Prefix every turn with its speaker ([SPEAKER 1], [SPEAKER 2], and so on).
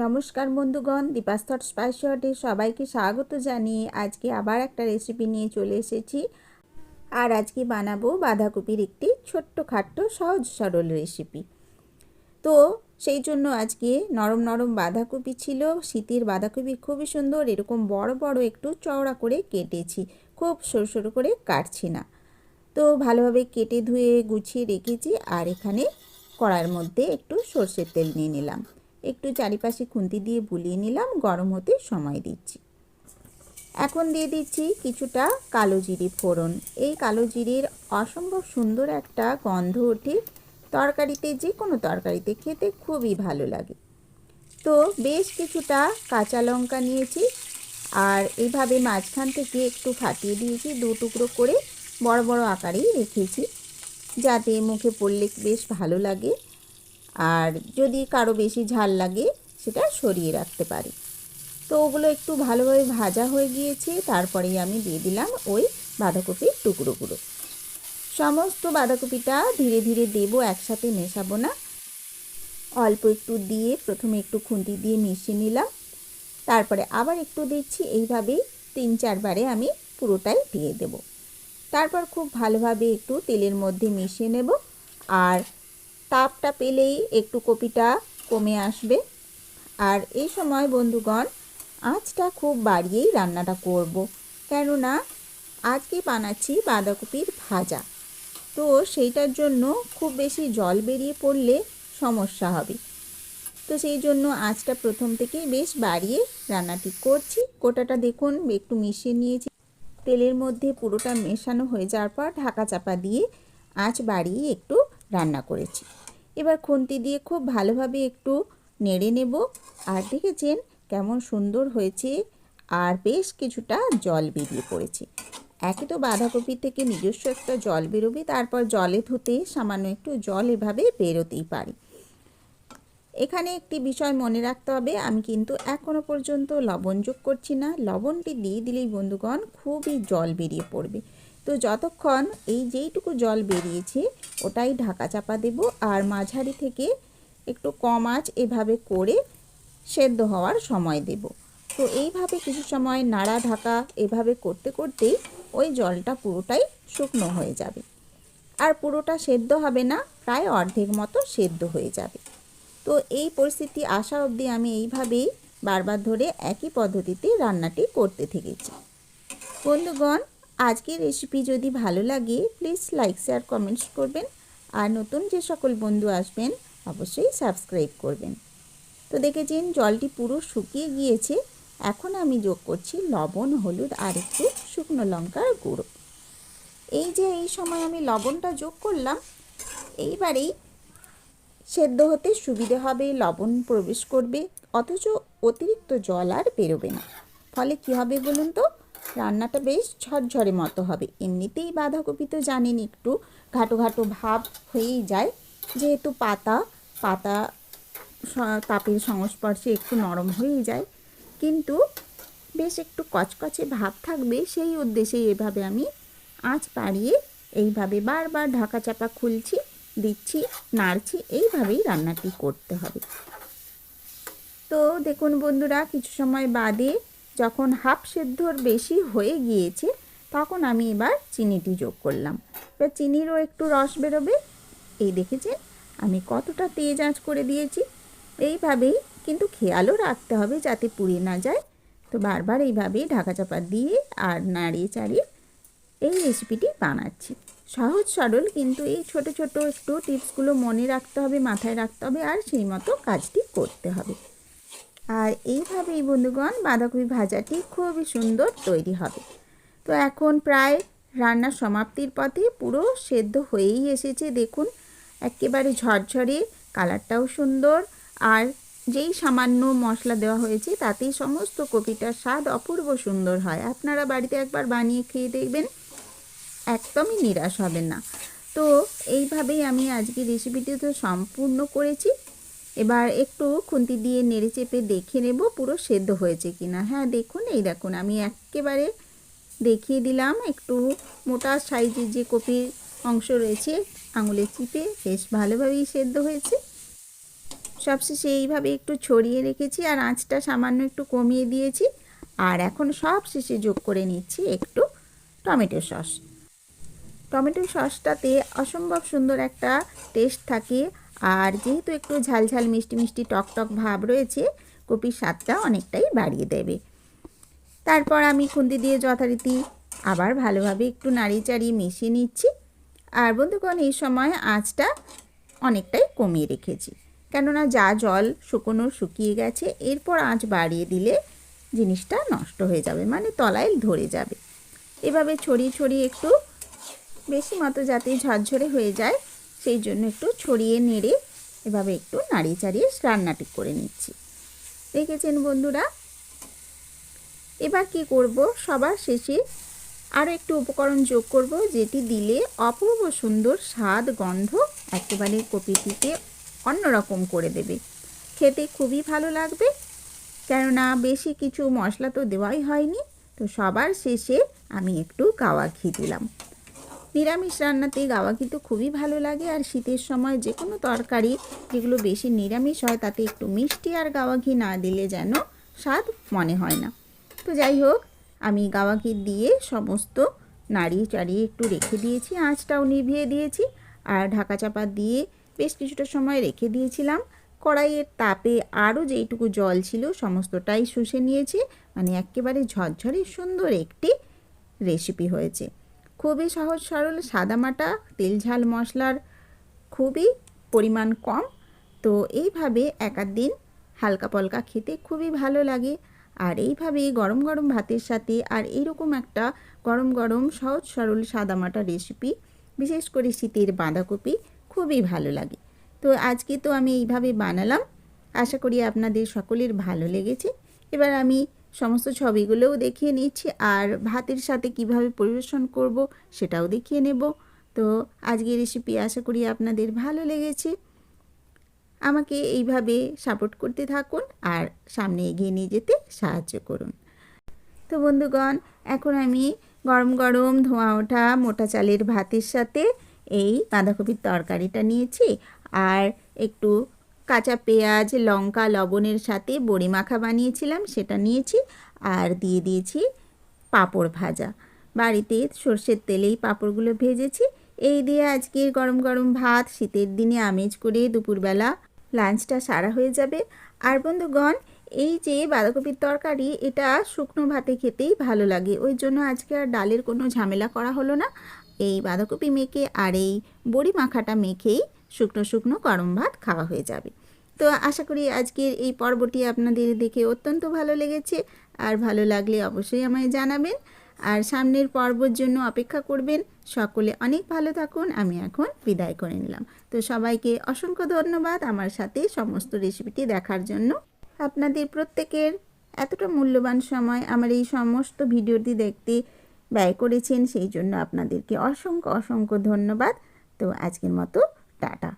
[SPEAKER 1] নমস্কার বন্ধুগণ, Deepa's thought spicy হটে সবাইকে স্বাগত জানিয়ে আজকে আবার একটা রেসিপি নিয়ে চলে এসেছি। আর আজকে বানাবো বাঁধাকপির একটি ছোট্ট খাট্ট সহজ সরল রেসিপি। তো সেই জন্য আজকে নরম নরম বাঁধাকপি ছিল। শীতের বাঁধাকপি খুবই সুন্দর, এরকম বড় বড় একটু চওড়া করে কেটেছি, খুব সরু সরু করে কাটছি না। তো ভালোভাবে কেটে ধুয়ে গুছিয়ে রেখেছি। আর এখানে কড়াইয়ের মধ্যে একটু সর্ষের তেল নিয়ে নিলাম, একটু চারিপাশে খুন্তি দিয়ে বুলিয়ে নিলাম, গরম হতে সময় দিচ্ছি। এখন দিয়ে দিচ্ছি কিছুটা কালো জিরে ফোড়ন। এই কালো জিরের অসম্ভব সুন্দর একটা গন্ধ ওঠে, তরকারিতে যে কোনো তরকারিতে খেতে খুবই ভালো লাগে। তো বেশ কিছুটা কাঁচা লঙ্কা নিয়েছি, আর এইভাবে মাঝখান থেকে একটু ফাটিয়ে দিয়েছি, দু টুকরো করে বড় বড় আকারেই রেখেছি, যাতে মুখে পড়লে বেশ ভালো লাগে। আর যদি কারো বেশি ঝাল লাগে সেটা সরিয়ে রাখতে পারি। তো ওগুলো একটু ভালোভাবে ভাজা হয়ে গিয়েছে, তারপরেই আমি দিয়ে দিলাম ওই বাঁধাকপির টুকরোগুলো। সমস্ত বাঁধাকপিটা ধীরে ধীরে দেবো, একসাথে মেশাবো না। অল্প একটু দিয়ে প্রথমে একটু খুন্তি দিয়ে মিশিয়ে নিলাম, তারপরে আবার একটু দিচ্ছি, এইভাবেই 3-4 বারে আমি পুরোটাই দিয়ে দেব। তারপর খুব ভালোভাবে একটু তেলের মধ্যে মিশিয়ে নেব। আর তাপটা পেলেই একটু কপিটা কমে আসবে। আর এই সময় বন্ধুগণ আঁচটা খুব বাড়িয়েই রান্নাটা করব, কেননা আজকে বানাচ্ছি বাঁধাকপির ভাজা। তো সেইটার জন্য খুব বেশি জল বেরিয়ে পড়লে সমস্যা হবে। তো সেই জন্য আঁচটা প্রথম থেকেই বেশ বাড়িয়ে রান্নাটি করছি। গোটাটা দেখুন একটু মিশিয়ে নিয়েছি, তেলের মধ্যে পুরোটা মেশানো হয়ে যাওয়ার পর ঢাকা চাপা দিয়ে আঁচ বাড়িয়ে একটু রান্না করেছি। এবার খুন্তি দিয়ে খুব ভালোভাবে একটু নেড়ে নেব। আর দেখেছেন কেমন সুন্দর হয়েছে, আর বেশ কিছুটা জল বেরিয়ে পড়েছে। একে তো বাঁধাকপি থেকে নিজস্ব একটা জল বেরোবে, তারপর জলে ধুতে সামান্য একটু জল এভাবে বেরোতেই পারে। এখানে একটি বিষয় মনে রাখতে হবে, আমি কিন্তু এখনও পর্যন্ত লবণ যোগ করছি না। লবণটি দিয়ে দিলেই বন্ধুগণ খুবই জল বেরিয়ে পড়বে। তো যতক্ষণ এই যেইটুকু জল বেরিয়েছে ওটাই ঢাকা চাপা দেব, আর মাঝারি থেকে একটু কম আঁচ এভাবে করে সেদ্ধ হওয়ার সময় দেব। তো এইভাবে কিছু সময় নাড়া ঢাকা এভাবে করতে করতেই ওই জলটা পুরোটাই শুকনো হয়ে যাবে। আর পুরোটা সেদ্ধ হবে না, প্রায় অর্ধেক মতো সেদ্ধ হয়ে যাবে। তো এই পরিস্থিতি আসা অবধি আমি এইভাবেই বারবার ধরে একই পদ্ধতিতে রান্নাটি করতে থেকেছি। বন্ধুগণ, আজকের রেসিপি যদি ভালো লাগে প্লিজ লাইক শেয়ার কমেন্টস করবেন, আর নতুন যে সকল বন্ধু আসবেন অবশ্যই সাবস্ক্রাইব করবেন। তো দেখেছেন জলটি পুরো শুকিয়ে গিয়েছে। এখন আমি যোগ করছি লবণ, হলুদ আর একটু শুকনো লঙ্কার গুঁড়ো। এই যে এই সময় আমি লবণটা যোগ করলাম, এইবারেই সেদ্ধ হতে সুবিধে হবে, লবণ প্রবেশ করবে, অথচ অতিরিক্ত জল আর বেরোবে না। ফলে কী হবে বলুন তো, রান্নাটা বেশ ঝরঝরে মতো হবে। এমনিতেই বাঁধাকপি তো জানেন একটু ঘাটো ঘাটো ভাব হয়েই যায়, যেহেতু পাতা পাতা তাপের সংস্পর্শে একটু নরম হয়েই যায়, কিন্তু বেশ একটু কচকচে ভাব থাকবে, সেই উদ্দেশ্যেই এভাবে আমি আঁচ বাড়িয়ে এইভাবে বারবার ঢাকা চাপা খুলছি, দিচ্ছি, নাড়ছি, এইভাবেই রান্নাটি করতে হবে। তো দেখুন বন্ধুরা, কিছু সময় বাদে যখন হাফ সেদ্ধর বেশি হয়ে গিয়েছে তখন আমি এবার চিনিটি যোগ করলাম। এবার চিনিরও একটু রস বেরোবে। এই দেখেছেন আমি কতটা তেজ আঁচ করে দিয়েছি। এইভাবেই কিন্তু খেয়ালও রাখতে হবে যাতে পুড়ে না যায়। তো বারবার এইভাবেই ঢাকা চাপা দিয়ে আর নাড়িয়ে চাড়িয়ে এই রেসিপিটি বানাচ্ছি। সহজ সরল, কিন্তু এই ছোট ছোট একটু টিপসগুলো মনে রাখতে হবে, মাথায় রাখতে হবে, আর সেই মতো কাজটি করতে হবে। আর এইভাবেই বন্ধুগণ বাঁধাকপি ভাজাটি খুবই সুন্দর তৈরি হবে। তো এখন প্রায় রান্নার সমাপ্তির পথে, পুরো সেদ্ধ হয়েই এসেছে দেখুন, একেবারে ঝরঝরে, কালারটাও সুন্দর। আর যেই সামান্য মশলা দেওয়া হয়েছে তাতেই সমস্ত কপিটার স্বাদ অপূর্ব সুন্দর হয়। আপনারা বাড়িতে একবার বানিয়ে খেয়ে দেখবেন, একদমই নিরাশ হবেন না। তো এইভাবেই আমি আজকে রেসিপিটি তো সম্পূর্ণ করেছি। এবার একটু খুন্তি দিয়ে নেড়ে চেপে দেখে নেব পুরো সেদ্ধ হয়েছে কিনা। হ্যাঁ দেখুন, এই দেখুন আমি একেবারে দেখিয়ে দিলাম, একটু মোটা সাইজের যে কপির অংশ রয়েছে আঙুলে চিপে বেশ ভালোভাবেই সেদ্ধ হয়েছে। সবশেষে এইভাবে একটু ছড়িয়ে রেখেছি আর আঁচটা সামান্য একটু কমিয়ে দিয়েছি। আর এখন সব শেষে যোগ করে নিচ্ছি একটু টমেটো সস। টমেটো সসটাতে অসম্ভব সুন্দর একটা টেস্ট থাকে, আর যেহেতু একটু ঝালঝাল মিষ্টি মিষ্টি টকটক ভাব রয়েছে, কপির স্বাদটা অনেকটাই বাড়িয়ে দেবে। তারপর আমি খুন্তি দিয়ে যথারীতি আবার ভালোভাবে একটু নাড়িয়ে চাড়িয়ে মিশিয়ে নিচ্ছি। আর বন্ধুগণ, এই সময় আঁচটা অনেকটাই কমিয়ে রেখেছি, কেননা যা জল শুকনো শুকিয়ে গেছে, এরপর আঁচ বাড়িয়ে দিলে জিনিসটা নষ্ট হয়ে যাবে, মানে তলায় ধরে যাবে। এভাবে ছড়িয়ে ছড়িয়ে একটু বেশি মতো যাতে ঝরঝরে হয়ে যায়, সেই জন্য একটু ছড়িয়ে নেড়ে এভাবে একটু নাড়িয়ে চাড়িয়ে রান্নাটি করে নিচ্ছি। দেখেছেন বন্ধুরা। এবার কি করব, সবার শেষে আরও একটু উপকরণ যোগ করব, যেটি দিলে অপূর্ব সুন্দর স্বাদ গন্ধ একেবারে কপিটিকে অন্যরকম করে দেবে। খেতে খুবই ভালো লাগবে, কেননা বেশি কিছু মশলা তো দেওয়াই হয়নি। তো সবার শেষে আমি একটু গাওয়া ঘি দিলাম। নিরামিষ রান্নাতে গাওয়া ঘি তো খুবই ভালো লাগে, আর শীতের সময় যে কোনো তরকারি যেগুলো বেশি নিরামিষ হয় তাতে একটু মিষ্টি আর গাওয়া ঘি না দিলে যেন স্বাদ মনে হয় না। তো যাই হোক, আমি গাওয়া ঘি দিয়ে সমস্ত নাড়িয়ে চাড়িয়ে একটু রেখে দিয়েছি, আঁচটাও নিভিয়ে দিয়েছি, আর ঢাকা চাপা দিয়ে বেশ কিছুটা সময় রেখে দিয়েছিলাম। কড়াইয়ের তাপে আরও যেইটুকু জল ছিল সমস্তটাই শুষে নিয়েছি, মানে একেবারে ঝরঝরে সুন্দর একটি রেসিপি হয়েছে। খুবই সহজ সরল, সাদামাটা, তেল ঝাল মশলার খুবই পরিমাণ কম। তো এইভাবে এক আধ দিন হালকা পলকা খেতে খুবই ভালো লাগে। আর এইভাবে গরম গরম ভাতের সাথে আর এইরকম একটা গরম গরম সহজ সরল সাদামাটা রেসিপি, বিশেষ করে শীতের বাঁধাকপি, খুবই ভালো লাগে। তো আজকে তো আমি এইভাবে বানালাম, আশা করি আপনাদের সকলের ভালো লেগেছে। এবার আমি সমস্ত ছবিগুলোও দেখিয়ে নিচ্ছি, আর ভাতের সাথে কিভাবে পরিবেশন করব সেটাও দেখিয়ে নেব। তো আজকের রেসিপি আশা করি আপনাদের ভালো লেগেছে। আমাকে এইভাবে সাপোর্ট করতে থাকুন আর সামনে এগিয়ে নিয়ে যেতে সাহায্য করুন। তো বন্ধুগণ, এখন আমি গরম গরম ধোঁয়া ওঠা মোটা চালের ভাতের সাথে এই বাঁধাকপির তরকারিটা নিয়েছি, আর একটু কাঁচা পেঁয়াজ লঙ্কা লবণের সাথে বড়ি মাখা বানিয়েছিলাম সেটা নিয়েছি, আর দিয়ে দিয়েছি পাঁপড় ভাজা। বাড়িতে সর্ষের তেলেই পাঁপড়গুলো ভেজেছি। এই দিয়ে আজকের গরম গরম ভাত শীতের দিনে আমেজ করে দুপুরবেলা লাঞ্চটা সারা হয়ে যাবে। আর বন্ধুগণ, এই যে বাঁধাকপির তরকারি, এটা শুকনো ভাতে খেতেই ভালো লাগে, ওই জন্য আজকে আর ডালের কোনো ঝামেলা করা হলো না। এই বাঁধাকপি মেখে আর এই বড়ি মাখাটা মেখেই শুকনো শুকনো গরম ভাত খাওয়া হয়ে যাবে। তো আশা করি আজকের এই পর্বটি আপনাদের দেখে অত্যন্ত ভালো লেগেছে, আর ভালো লাগলে অবশ্যই আমায় জানাবেন, আর সামনের পর্বের জন্য অপেক্ষা করবেন। সকলে অনেক ভালো থাকুন। আমি এখন বিদায় করে নিলাম। তো সবাইকে অসংখ্য ধন্যবাদ আমার সাথে সমস্ত রেসিপিটি দেখার জন্য। আপনাদের প্রত্যেকের এতটা মূল্যবান সময় আমার এই সমস্ত ভিডিওটি দেখতে ব্যয় করেছেন, সেই জন্য আপনাদেরকে অসংখ্য অসংখ্য ধন্যবাদ। তো আজকের মতো টাটা।